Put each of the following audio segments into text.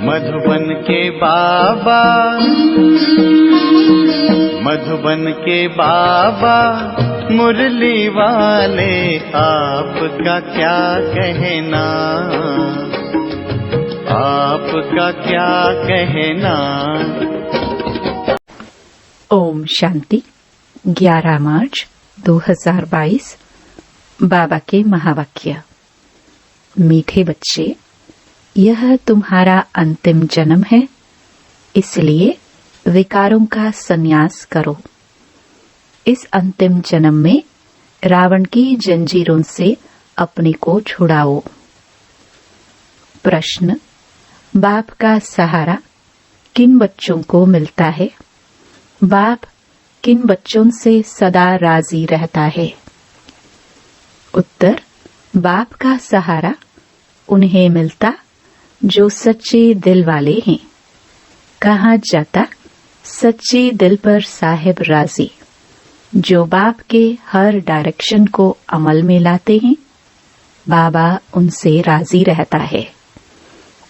मधुबन के बाबा, मधुबन के बाबा मुरली वाले, आपका क्या कहना, आपका क्या कहना। ओम शांति। 11 मार्च 2022। बाबा के महावाक्य। मीठे बच्चे, यह तुम्हारा अंतिम जन्म है, इसलिए विकारों का संन्यास करो। इस अंतिम जन्म में रावण की जंजीरों से अपने को छुड़ाओ। प्रश्न, बाप का सहारा किन बच्चों को मिलता है? बाप किन बच्चों से सदा राजी रहता है? उत्तर, बाप का सहारा उन्हें मिलता जो सच्चे दिल वाले हैं। कहा जाता, सच्चे दिल पर साहिब राजी। जो बाप के हर डायरेक्शन को अमल में लाते हैं, बाबा उनसे राजी रहता है।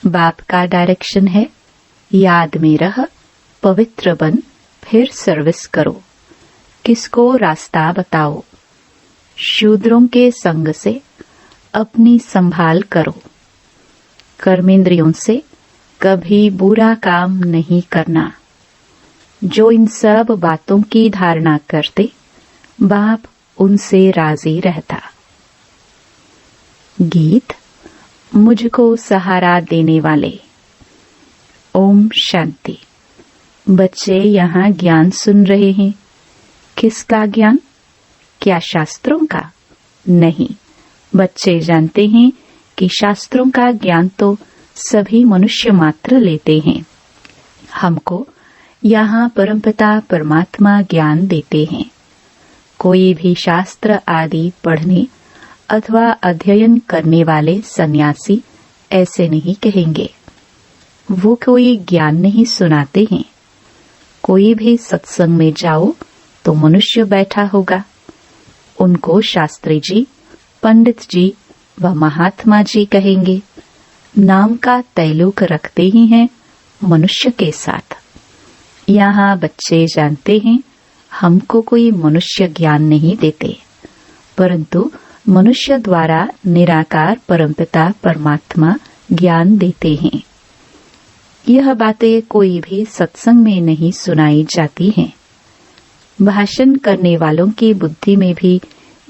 बाप का डायरेक्शन है, याद में रह, पवित्र बन, फिर सर्विस करो। किसको रास्ता बताओ? शूद्रों के संग से अपनी संभाल करो। कर्मेंद्रियों से कभी बुरा काम नहीं करना। जो इन सब बातों की धारणा करते, बाप उनसे राजी रहता। गीत, मुझको सहारा देने वाले। ओम शांति। बच्चे यहाँ ज्ञान सुन रहे हैं। किसका ज्ञान? क्या शास्त्रों का? नहीं। बच्चे जानते हैं कि शास्त्रों का ज्ञान तो सभी मनुष्य मात्र लेते हैं। हमको यहाँ परमपिता परमात्मा ज्ञान देते हैं। कोई भी शास्त्र आदि पढ़ने अथवा अध्ययन करने वाले सन्यासी ऐसे नहीं कहेंगे। वो कोई ज्ञान नहीं सुनाते हैं। कोई भी सत्संग में जाओ तो मनुष्य बैठा होगा। उनको शास्त्री जी, पंडित जी व महात्मा जी कहेंगे। नाम का तैलुक रखते ही हैं मनुष्य के साथ। यहाँ बच्चे जानते हैं, हमको कोई मनुष्य ज्ञान नहीं देते, परंतु मनुष्य द्वारा निराकार परमपिता परमात्मा ज्ञान देते हैं। यह बातें कोई भी सत्संग में नहीं सुनाई जाती हैं। भाषण करने वालों की बुद्धि में भी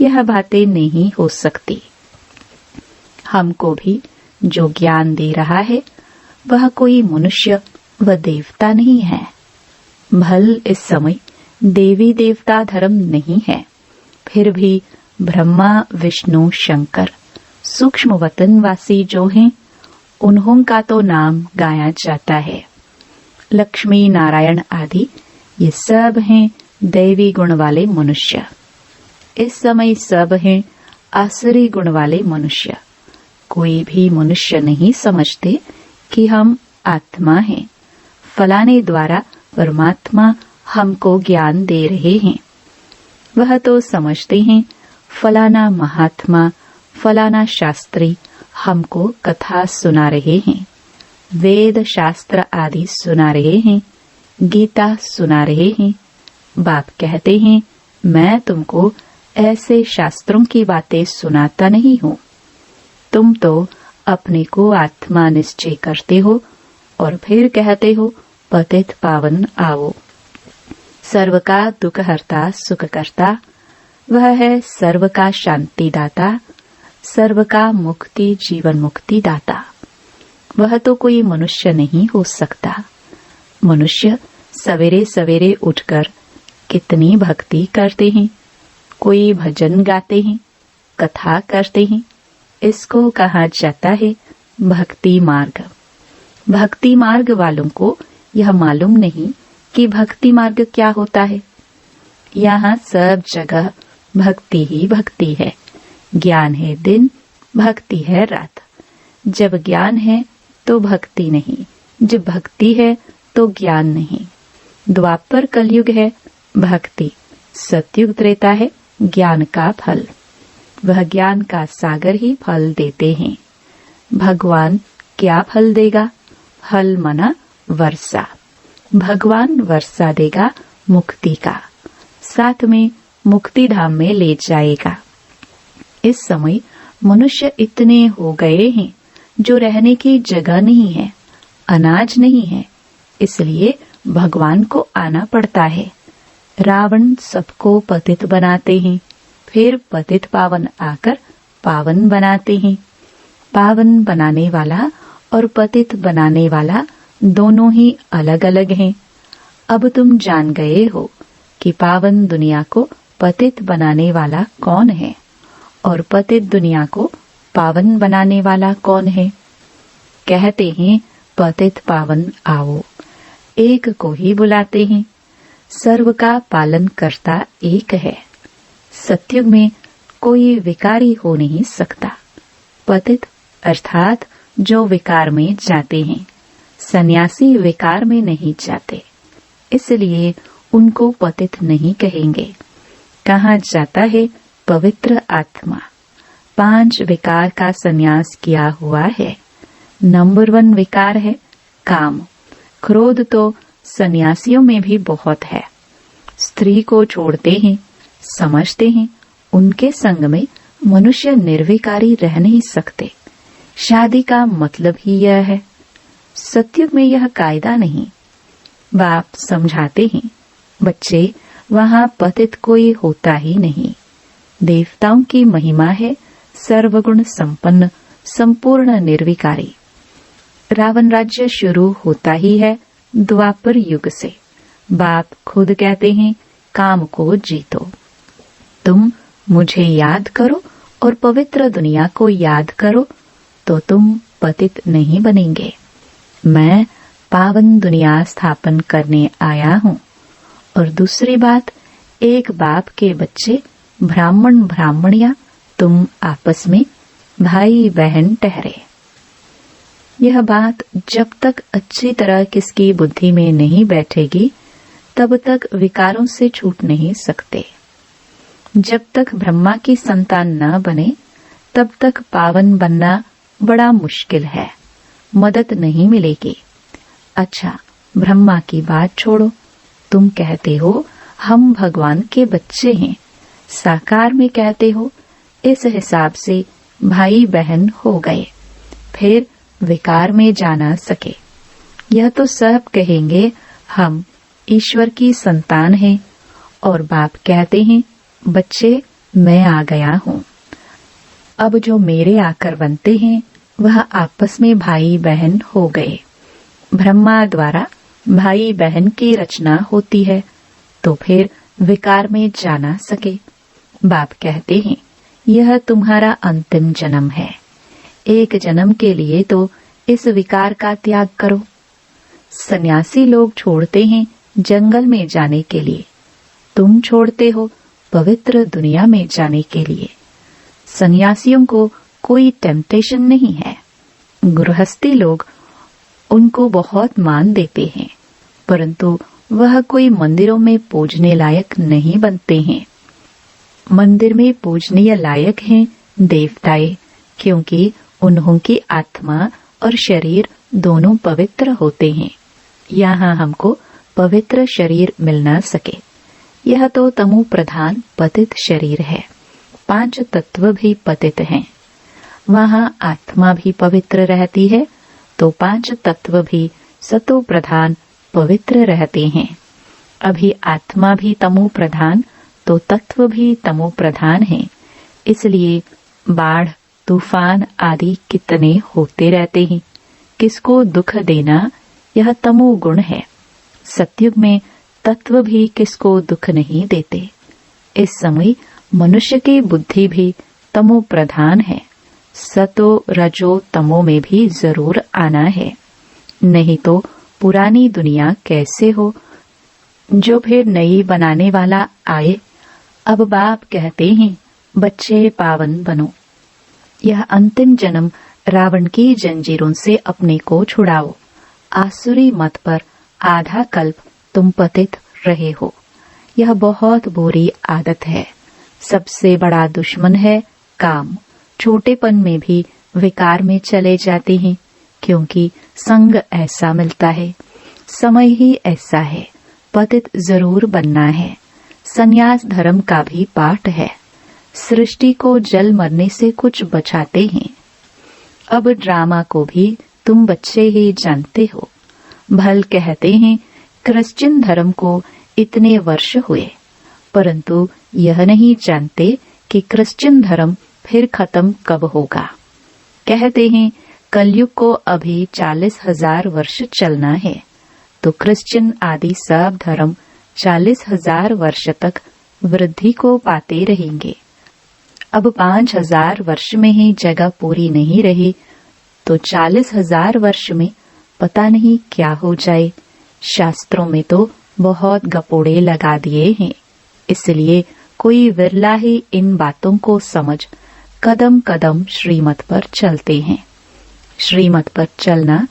यह बातें नहीं हो सकती। हमको भी जो ज्ञान दे रहा है, वह कोई मनुष्य व देवता नहीं है। भल इस समय देवी देवता धर्म नहीं है, फिर भी ब्रह्मा विष्णु शंकर सूक्ष्म वतनवासी जो हैं, उन्हों का तो नाम गाया जाता है। लक्ष्मी नारायण आदि ये सब हैं दैवी गुण वाले मनुष्य। इस समय सब हैं आसुरी गुण वाले मनुष्य। कोई भी मनुष्य नहीं समझते कि हम आत्मा हैं। फलाने द्वारा परमात्मा हमको ज्ञान दे रहे हैं। वह तो समझते हैं फलाना महात्मा, फलाना शास्त्री हमको कथा सुना रहे हैं, वेद शास्त्र आदि सुना रहे हैं, गीता सुना रहे हैं। बाप कहते हैं, मैं तुमको ऐसे शास्त्रों की बातें सुनाता नहीं हूँ। तुम तो अपने को आत्मा निश्चय करते हो और फिर कहते हो पतित पावन आओ। सर्व का दुख हरता सुख करता, वह है सर्व का शांति दाता, सर्व का मुक्ति जीवन मुक्ति दाता। वह तो कोई मनुष्य नहीं हो सकता। मनुष्य सवेरे सवेरे उठकर कितनी भक्ति करते हैं। कोई भजन गाते हैं, कथा करते हैं। इसको कहा जाता है भक्ति मार्ग। भक्ति मार्ग वालों को यह मालूम नहीं कि भक्ति मार्ग क्या होता है। यहाँ सब जगह भक्ति ही भक्ति है। ज्ञान है दिन, भक्ति है रात। जब ज्ञान है तो भक्ति नहीं, जब भक्ति है तो ज्ञान नहीं। द्वापर कलयुग है भक्ति, सतयुग त्रेता है ज्ञान का फल। वह ज्ञान का सागर ही फल देते हैं। भगवान क्या फल देगा? फल मना वर्षा। भगवान वर्षा देगा मुक्ति का, साथ में मुक्ति धाम में ले जाएगा। इस समय मनुष्य इतने हो गए हैं जो रहने की जगह नहीं है, अनाज नहीं है, इसलिए भगवान को आना पड़ता है। रावण सबको पतित बनाते हैं, फिर पतित पावन आकर पावन बनाते हैं। पावन बनाने वाला और पतित बनाने वाला दोनों ही अलग अलग हैं। अब तुम जान गए हो कि पावन दुनिया को पतित बनाने वाला कौन है और पतित दुनिया को पावन बनाने वाला कौन है। कहते हैं पतित पावन आओ, एक को ही बुलाते हैं। सर्व का पालन करता एक है। सतयुग में कोई विकारी हो नहीं सकता। पतित अर्थात जो विकार में जाते हैं, सन्यासी विकार में नहीं जाते, इसलिए उनको पतित नहीं कहेंगे। कहा जाता है पवित्र आत्मा 5 विकार का संन्यास किया हुआ है। नंबर 1 विकार है काम। क्रोध तो सन्यासियों में भी बहुत है। स्त्री को छोड़ते हैं, समझते हैं उनके संग में मनुष्य निर्विकारी रह नहीं सकते। शादी का मतलब ही यह है। सतयुग में यह कायदा नहीं। बाप समझाते हैं बच्चे, वहां पतित कोई होता ही नहीं। देवताओं की महिमा है सर्वगुण संपन्न, संपूर्ण निर्विकारी। रावण राज्य शुरू होता ही है द्वापर युग से। बाप खुद कहते हैं काम को जीतो। तुम मुझे याद करो और पवित्र दुनिया को याद करो तो तुम पतित नहीं बनेंगे। मैं पावन दुनिया स्थापन करने आया हूँ। और दूसरी बात, एक बाप के बच्चे ब्राह्मण ब्राह्मणियां तुम आपस में भाई बहन ठहरे। यह बात जब तक अच्छी तरह किसकी बुद्धि में नहीं बैठेगी तब तक विकारों से छूट नहीं सकते। जब तक ब्रह्मा की संतान न बने तब तक पावन बनना बड़ा मुश्किल है, मदद नहीं मिलेगी। अच्छा, ब्रह्मा की बात छोड़ो, तुम कहते हो हम भगवान के बच्चे हैं, साकार में कहते हो, इस हिसाब से भाई बहन हो गए, फिर विकार में जाना सके। यह तो सब कहेंगे हम ईश्वर की संतान हैं और बाप कहते हैं बच्चे मैं आ गया हूँ। अब जो मेरे आकर बनते हैं वह आपस में भाई बहन हो गए। ब्रह्मा द्वारा भाई बहन की रचना होती है तो फिर विकार में जाना सके। बाप कहते हैं यह तुम्हारा अंतिम जन्म है। एक जन्म के लिए तो इस विकार का त्याग करो। सन्यासी लोग छोड़ते हैं जंगल में जाने के लिए, तुम छोड़ते हो पवित्र दुनिया में जाने के लिए। सन्यासियों को कोई टेम्पटेशन नहीं है। गृहस्थी लोग उनको बहुत मान देते हैं, परंतु वह कोई मंदिरों में पूजने लायक नहीं बनते हैं। मंदिर में पूजनीय लायक हैं देवताएं, क्योंकि उन्हों की आत्मा और शरीर दोनों पवित्र होते हैं। यहाँ हमको पवित्र शरीर मिल न सके। यह तो तमो प्रधान पतित शरीर है। 5 तत्व भी पतित हैं। वहाँ आत्मा भी पवित्र रहती है तो 5 तत्व भी सतो प्रधान पवित्र रहते हैं। अभी आत्मा भी तमो प्रधान तो तत्व भी तमो प्रधान है, इसलिए बाढ़ तूफान आदि कितने होते रहते हैं। किसको दुख देना यह तमो गुण है। सतयुग में तत्व भी किसको दुख नहीं देते। इस समय मनुष्य की बुद्धि भी तमो प्रधान है। सतो रजो तमो में भी जरूर आना है, नहीं तो पुरानी दुनिया कैसे हो जो फिर नई बनाने वाला आए। अब बाप कहते हैं बच्चे पावन बनो। यह अंतिम जन्म रावण की जंजीरों से अपने को छुड़ाओ। आसुरी मत पर आधा कल्प तुम पतित रहे हो। यह बहुत बुरी आदत है। सबसे बड़ा दुश्मन है काम। छोटेपन में भी विकार में चले जाते हैं, क्योंकि संग ऐसा मिलता है, समय ही ऐसा है, पतित जरूर बनना है। संन्यास धर्म का भी पाठ है। सृष्टि को जल मरने से कुछ बचाते हैं। अब ड्रामा को भी तुम बच्चे ही जानते हो। भल कहते हैं क्रिश्चियन धर्म को इतने वर्ष हुए, परंतु यह नहीं जानते कि क्रिश्चियन धर्म फिर खत्म कब होगा। कहते हैं कलयुग को अभी 40,000 वर्ष चलना है, तो क्रिश्चियन आदि सब धर्म 40,000 वर्ष तक वृद्धि को पाते रहेंगे। अब 5,000 वर्ष में ही जगह पूरी नहीं रही, तो 40,000 वर्ष में पता नहीं क्या हो जाए। शास्त्रों में तो बहुत गपोड़े लगा दिए हैं, इसलिए कोई विरला ही इन बातों को समझ कदम कदम श्रीमत पर चलते हैं। श्रीमत पर चलना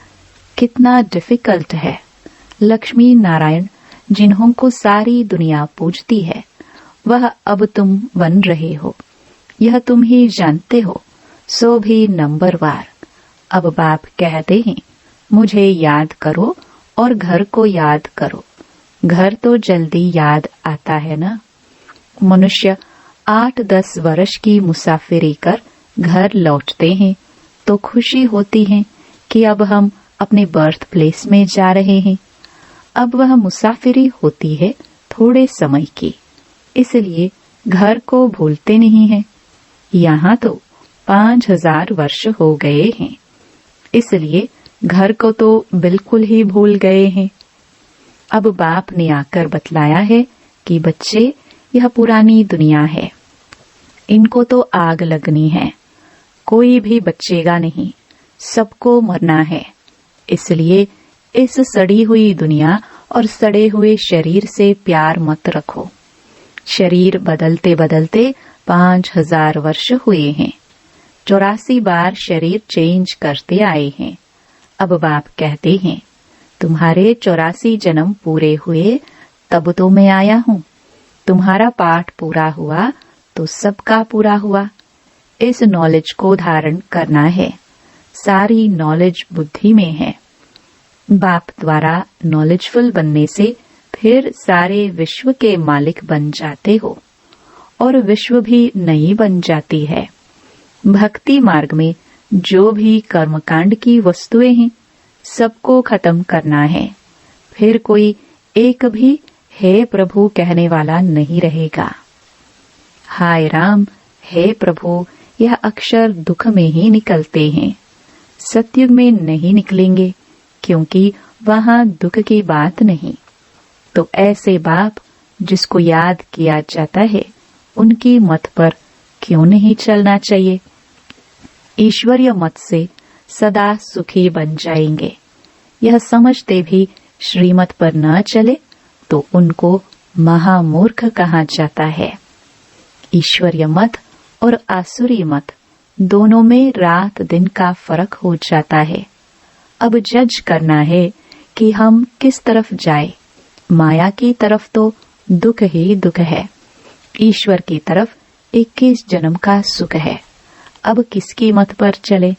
कितना डिफिकल्ट है। लक्ष्मी नारायण जिन्हों को सारी दुनिया पूजती है, वह अब तुम बन रहे हो, यह तुम ही जानते हो, सो भी नंबरवार। अब बाप कहते हैं मुझे याद करो और घर को याद करो। घर तो जल्दी याद आता है ना। मनुष्य 8-10 वर्ष की मुसाफिरी कर घर लौटते हैं तो खुशी होती है कि अब हम अपने बर्थ प्लेस में जा रहे हैं। अब वह मुसाफिरी होती है थोड़े समय की, इसलिए घर को भूलते नहीं हैं। यहाँ तो 5,000 वर्ष हो गए हैं, इसलिए घर को तो बिल्कुल ही भूल गए हैं। अब बाप ने आकर बतलाया है कि बच्चे, यह पुरानी दुनिया है, इनको तो आग लगनी है, कोई भी बचेगा नहीं, सबको मरना है। इसलिए इस सड़ी हुई दुनिया और सड़े हुए शरीर से प्यार मत रखो। शरीर बदलते बदलते 5,000 वर्ष हुए हैं, 84 बार शरीर चेंज करते आए हैं। अब बाप कहते हैं तुम्हारे 84 जन्म पूरे हुए तब तो मैं आया हूँ। तुम्हारा पाठ पूरा हुआ तो सबका पूरा हुआ। इस नॉलेज को धारण करना है। सारी नॉलेज बुद्धि में है। बाप द्वारा नॉलेजफुल बनने से फिर सारे विश्व के मालिक बन जाते हो और विश्व भी नई बन जाती है। भक्ति मार्ग में जो भी कर्मकांड की वस्तुएं हैं, सबको खत्म करना है। फिर कोई एक भी हे प्रभु कहने वाला नहीं रहेगा। हाय राम, हे प्रभु, यह अक्षर दुख में ही निकलते हैं, सतयुग में नहीं निकलेंगे, क्योंकि वहां दुख की बात नहीं। तो ऐसे बाप जिसको याद किया जाता है, उनकी मत पर क्यों नहीं चलना चाहिए। ईश्वरीय मत से सदा सुखी बन जाएंगे। यह समझते भी श्रीमत पर न चले तो उनको महामूर्ख कहा जाता है। ईश्वरीय मत और आसुरी मत दोनों में रात दिन का फर्क हो जाता है। अब जज करना है कि हम किस तरफ जाए। माया की तरफ तो दुख ही दुख है, ईश्वर की तरफ 21 जन्म का सुख है। अब किसकी मत पर चले।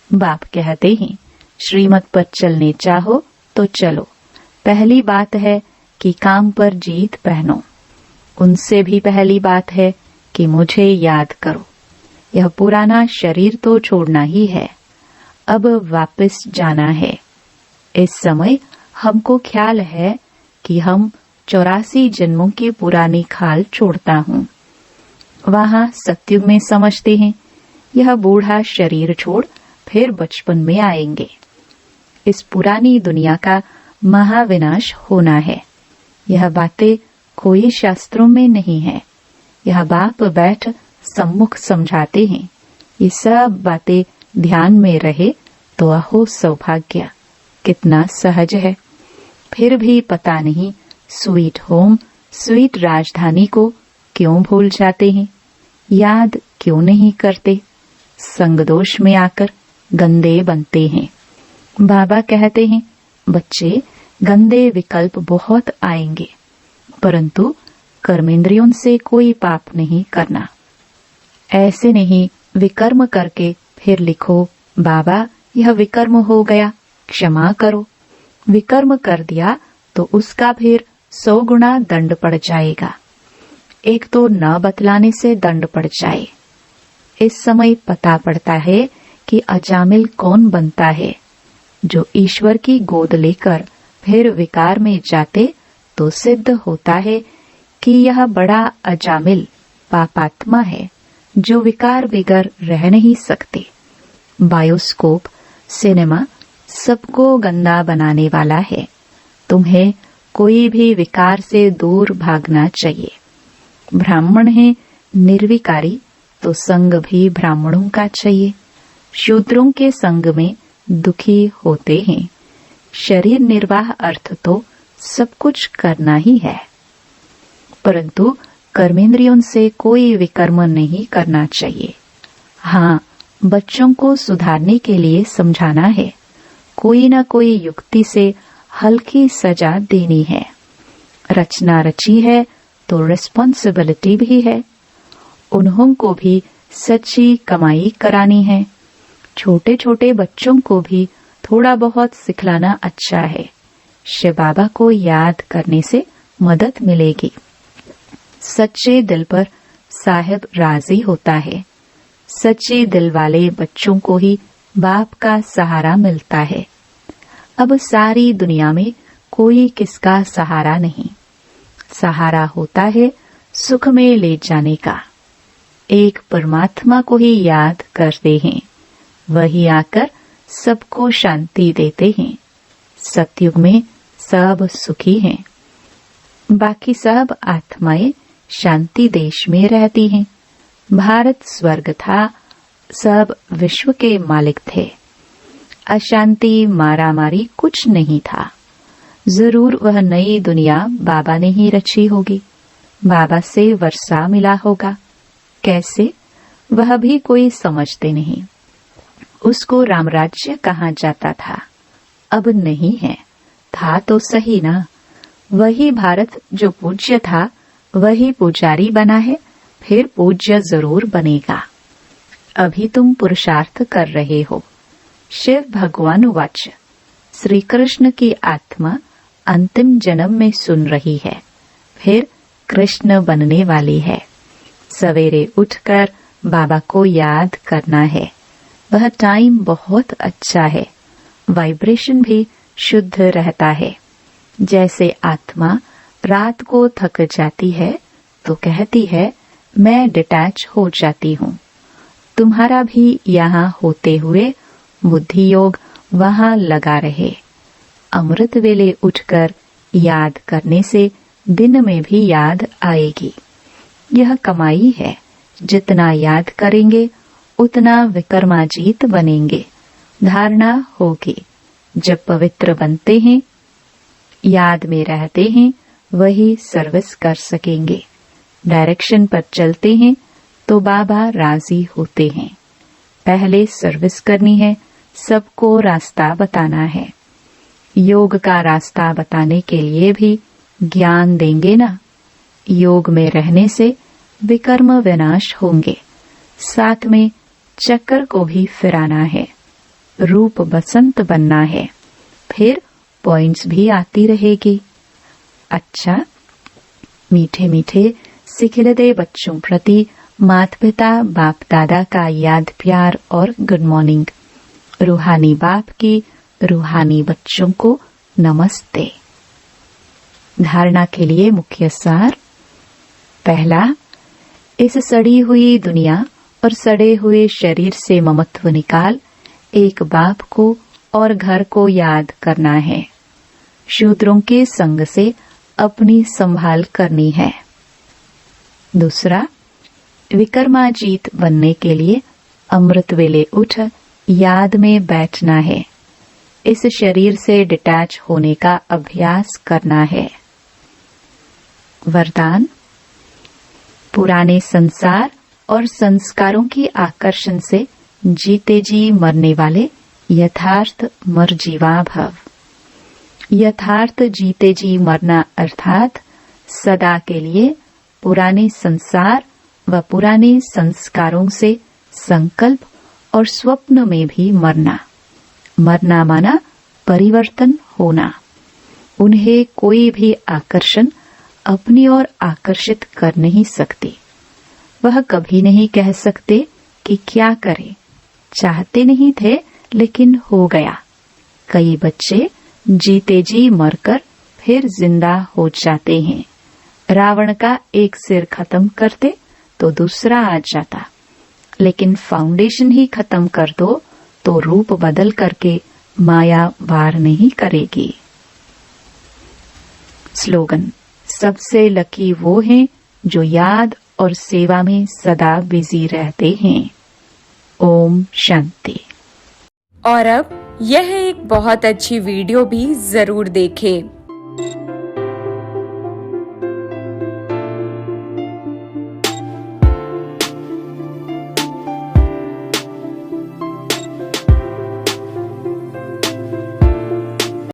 बाप कहते हैं श्रीमत पर चलने चाहो तो चलो। पहली बात है कि काम पर जीत पहनो। उनसे भी पहली बात है कि मुझे याद करो। यह पुराना शरीर तो छोड़ना ही है, अब वापस जाना है। इस समय हमको ख्याल है कि हम 84 जन्मों की पुरानी खाल छोड़ता हूँ। वहां सतयुग में समझते हैं यह बूढ़ा शरीर छोड़ फिर बचपन में आएंगे। इस पुरानी दुनिया का महाविनाश होना है। यह बातें कोई शास्त्रों में नहीं है। यह बाप बैठ सम्मुख समझाते हैं। ये सब बातें ध्यान में रहे तो अहो सौभाग्य, कितना सहज है। फिर भी पता नहीं स्वीट होम, स्वीट राजधानी को क्यों भूल जाते हैं, याद क्यों नहीं करते। संग दोष में आकर गंदे बनते हैं। बाबा कहते हैं बच्चे, गंदे विकल्प बहुत आएंगे, परंतु कर्मेंद्रियों से कोई पाप नहीं करना। ऐसे नहीं विकर्म करके फिर लिखो बाबा यह विकर्म हो गया, क्षमा करो। विकर्म कर दिया तो उसका फिर 100 गुना दंड पड़ जाएगा। एक तो न बतलाने से दंड पड़ जाए। इस समय पता पड़ता है कि अजामिल कौन बनता है। जो ईश्वर की गोद लेकर फिर विकार में जाते तो सिद्ध होता है कि यह बड़ा अजामिल पापात्मा है, जो विकार बिगर रह नहीं सकते। बायोस्कोप, सिनेमा सबको गंदा बनाने वाला है। तुम्हें कोई भी विकार से दूर भागना चाहिए। ब्राह्मण है निर्विकारी तो संग भी ब्राह्मणों का चाहिए। शूद्रों के संग में दुखी होते हैं। शरीर निर्वाह अर्थ तो सब कुछ करना ही है, परंतु कर्मेंद्रियों से कोई विकर्म नहीं करना चाहिए। हाँ, बच्चों को सुधारने के लिए समझाना है। कोई न कोई युक्ति से हल्की सजा देनी है। रचना रची है तो रिस्पॉन्सिबिलिटी भी है। उन्हों को भी सच्ची कमाई करानी है। छोटे छोटे बच्चों को भी थोड़ा बहुत सिखलाना अच्छा है। शिव बाबा को याद करने से मदद मिलेगी। सच्चे दिल पर साहिब राजी होता है। सच्चे दिल वाले बच्चों को ही बाप का सहारा मिलता है। अब सारी दुनिया में कोई किसका सहारा नहीं। सहारा होता है सुख में ले जाने का। एक परमात्मा को ही याद करते हैं, वही आकर सबको शांति देते हैं। सतयुग में सब सुखी हैं। बाकी सब आत्माएं शांति देश में रहती हैं। भारत स्वर्ग था, सब विश्व के मालिक थे। अशांति मारामारी कुछ नहीं था। जरूर वह नई दुनिया बाबा ने ही रची होगी। बाबा से वर्षा मिला होगा। कैसे, वह भी कोई समझते नहीं। उसको रामराज्य कहा जाता था, अब नहीं है। था तो सही ना। वही भारत जो पूज्य था वही पुजारी बना है, फिर पूज्य जरूर बनेगा। अभी तुम पुरुषार्थ कर रहे हो। शिव भगवान वाच, श्री कृष्ण की आत्मा अंतिम जन्म में सुन रही है, फिर कृष्ण बनने वाली है। सवेरे उठकर बाबा को याद करना है। वह टाइम बहुत अच्छा है। वाइब्रेशन भी शुद्ध रहता है। जैसे आत्मा रात को थक जाती है तो कहती है मैं डिटैच हो जाती हूँ। तुम्हारा भी यहाँ होते हुए बुद्धि योग वहाँ लगा रहे। अमृत वेले उठकर याद करने से दिन में भी याद आएगी। यह कमाई है। जितना याद करेंगे उतना विकर्माजीत बनेंगे। धारणा होगी। जब पवित्र बनते हैं, याद में रहते हैं, वही सर्विस कर सकेंगे। डायरेक्शन पर चलते हैं तो बाबा राजी होते हैं। पहले सर्विस करनी है, सबको रास्ता बताना है। योग का रास्ता बताने के लिए भी ज्ञान देंगे ना। योग में रहने से विकर्म विनाश होंगे। साथ में चक्कर को भी फिराना है। रूप बसंत बनना है, फिर पॉइंट्स भी आती रहेगी। अच्छा, मीठे मीठे सिखिलते बच्चों प्रति माता पिता बाप दादा का याद प्यार और गुड मॉर्निंग। रूहानी बाप की रूहानी बच्चों को नमस्ते। धारणा के लिए मुख्य सार। पहला, इस सड़ी हुई दुनिया और सड़े हुए शरीर से ममत्व निकाल एक बाप को और घर को याद करना है। शूद्रों के संग से अपनी संभाल करनी है। दूसरा, विकर्माजीत बनने के लिए अमृत वेले उठ याद में बैठना है। इस शरीर से डिटैच होने का अभ्यास करना है। वरदान, पुराने संसार और संस्कारों की आकर्षण से जीते जी मरने वाले यथार्थ मरजीवा भव। यथार्थ जीते जी मरना अर्थात सदा के लिए पुराने संसार व पुराने संस्कारों से संकल्प और स्वप्न में भी मरना। मरना माना परिवर्तन होना। उन्हें कोई भी आकर्षण अपनी ओर आकर्षित कर नहीं सकती। वह कभी नहीं कह सकते कि क्या करें, चाहते नहीं थे लेकिन हो गया। कई बच्चे जीते जी मरकर फिर जिंदा हो जाते हैं। रावण का एक सिर खत्म करते तो दूसरा आ जाता, लेकिन फाउंडेशन ही खत्म कर दो तो रूप बदल करके माया वार नहीं करेगी। स्लोगन: सबसे लकी वो हैं जो याद और सेवा में सदा बिजी रहते हैं। ओम शांति। और अब यह एक बहुत अच्छी वीडियो भी जरूर देखें।